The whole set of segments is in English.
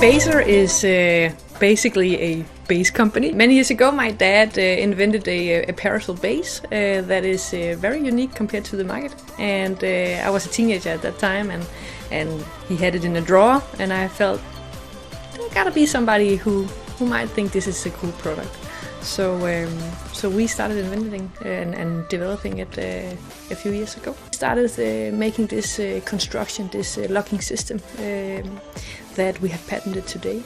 Baser is basically a base company. Many years ago, my dad invented a parasol base that is very unique compared to the market. And I was a teenager at that time, and he had it in a drawer, and I felt there gotta be somebody who might think this is a cool product. So we started inventing and developing it a few years ago. We started making this construction, this locking system that we have patented today.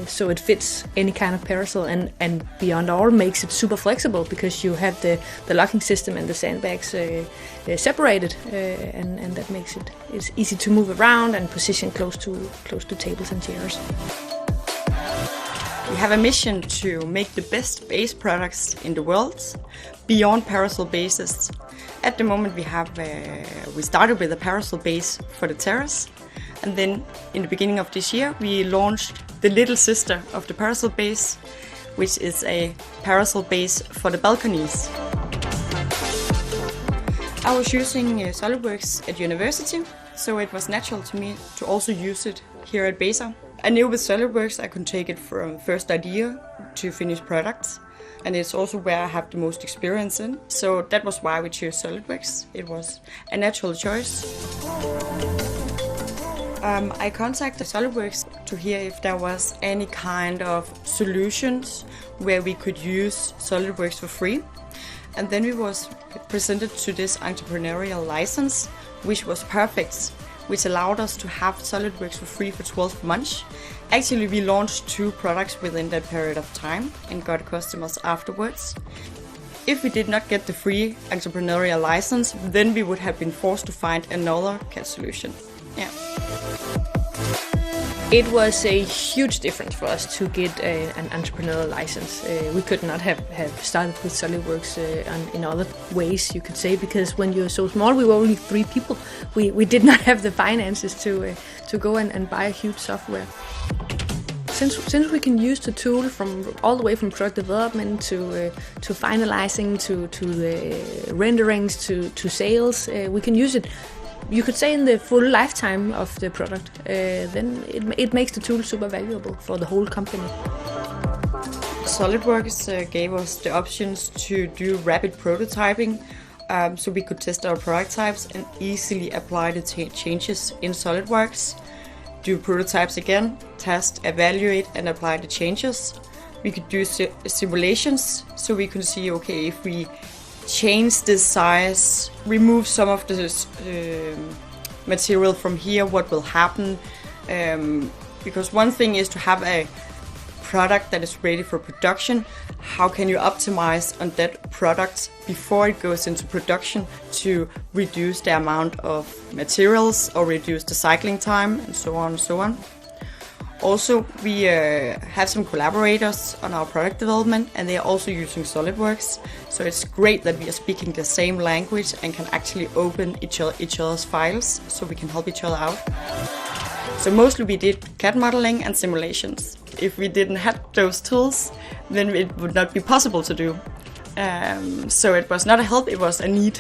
So it fits any kind of parasol and beyond all makes it super flexible because you have the locking system and the sandbags separated, and that makes it's easy to move around and position close to tables and chairs. We have a mission to make the best base products in the world beyond parasol bases. At the moment we started with a parasol base for the terrace, and then in the beginning of this year we launched the little sister of the parasol base, which is a parasol base for the balconies. I was using SOLIDWORKS at university, so it was natural to me to also use it here at Basta. I knew with SOLIDWORKS I could take it from first idea to finished products, and it's also where I have the most experience in. So that was why we chose SOLIDWORKS. It was a natural choice. I contacted SOLIDWORKS to hear if there was any kind of solutions where we could use SOLIDWORKS for free. And then we was presented to this entrepreneurial license, which was perfect, which allowed us to have SOLIDWORKS for free for 12 months. Actually, we launched 2 products within that period of time and got customers afterwards. If we did not get the free entrepreneurial license, then we would have been forced to find another CAD solution. Yeah. It was a huge difference for us to get an entrepreneurial license. We could not have started with SOLIDWORKS in other ways, you could say, because when you're so small, we were only 3 people. We did not have the finances to go and buy a huge software. Since we can use the tool from all the way from product development to finalizing to the renderings to sales, we can use it. You could say in the full lifetime of the product, then it makes the tool super valuable for the whole company. SOLIDWORKS gave us the options to do rapid prototyping, so we could test our product types and easily apply the changes in SOLIDWORKS, do prototypes again, test, evaluate and apply the changes. We could do simulations, so we could see, okay, if we change the size, remove some of the material from here, what will happen? Because one thing is to have a product that is ready for production. How can you optimize on that product before it goes into production to reduce the amount of materials or reduce the cycling time and so on and so on. Also, we have some collaborators on our product development, and they are also using SOLIDWORKS. So it's great that we are speaking the same language and can actually open each other's files, so we can help each other out. So mostly we did CAD modeling and simulations. If we didn't have those tools, then it would not be possible to do. So it was not a help, it was a need.